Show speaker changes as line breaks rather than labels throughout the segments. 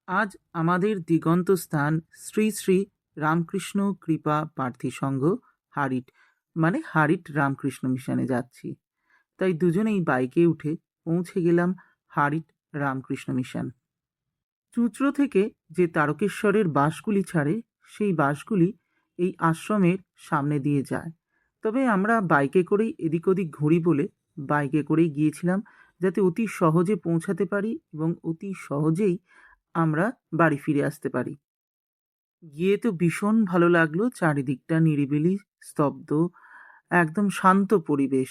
আজ আমাদের দিগন্তস্থান শ্রী শ্রী রামকৃষ্ণ কৃপা প্রার্থী সংঘ হারিট হারিট রামকৃষ্ণ মিশনে যাচ্ছি। তাই দুজনেই বাইকে উঠে পৌঁছে গেলাম হারিট রামকৃষ্ণ মিশন। চুঁচড়ো থেকে যে তারকেশ্বরের বাসগুলি ছাড়ে সেই বাসগুলি এই আশ্রমের সামনে দিয়ে যায়। তবে আমরা বাইকে করেই এদিক ওদিক ঘুরি বলে বাইকে করেই গিয়েছিলাম, যাতে অতি সহজে পৌঁছাতে পারি এবং অতি সহজেই আমরা বাড়ি ফিরে আসতে পারি। গিয়ে তো ভীষণ ভালো লাগলো, চারিদিকটা নিরিবিলি, স্তব্ধ, একদম শান্ত পরিবেশ।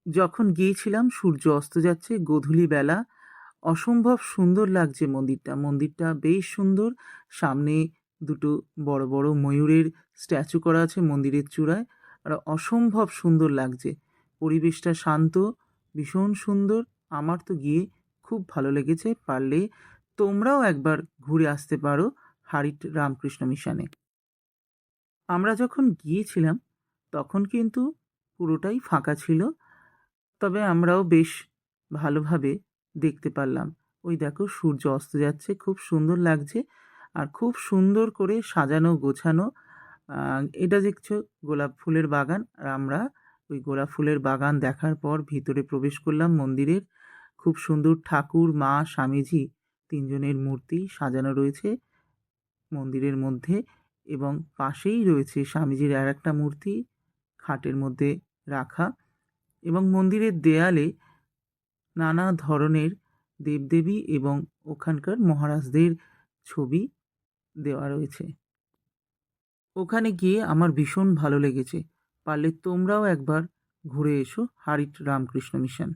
যখন গিয়েছিলাম সূর্য অস্ত যাচ্ছে, গোধূলি বেলা, অসম্ভব সুন্দর লাগছে মন্দিরটা। মন্দিরটা বেশ সুন্দর। সামনে দুটো বড় বড় ময়ূরের স্ট্যাচু করা আছে মন্দিরের চূড়ায়, আর অসম্ভব সুন্দর লাগছে। পরিবেশটা শান্ত, ভীষণ সুন্দর। আমার তো গিয়ে খুব ভালো লেগেছে। পারলে তোমরাও একবার ঘুরে আসতে পারো হারিট রামকৃষ্ণ মিশনে। আমরা যখন গিয়েছিলাম তখন কিন্তু পুরোটাই ফাঁকা ছিল, তবে আমরাও বেশ ভালোভাবে দেখতে পারলাম। ওই দেখো সূর্য অস্ত যাচ্ছে, খুব সুন্দর লাগছে, আর খুব সুন্দর করে সাজানো গোছানো। এটা দেখছো গোলাপ ফুলের বাগান, আর আমরা ওই গোলাপ ফুলের বাগান দেখার পর ভিতরে প্রবেশ করলাম মন্দিরের। খুব সুন্দর ঠাকুর, মা, স্বামীজি তিনজনের মূর্তি সাজানো রয়েছে মন্দিরের মধ্যে, এবং পাশেই রয়েছে স্বামীজির আর একটা মূর্তি খাটের মধ্যে রাখা। এবং মন্দিরের দেয়ালে নানা ধরনের দেবদেবী এবং ওখানকার মহারাজদের ছবি দেওয়া রয়েছে। ওখানে গিয়ে আমার ভীষণ ভালো লেগেছে। পারলে তোমরাও একবার ঘুরে এসো হারিট রামকৃষ্ণ মিশন।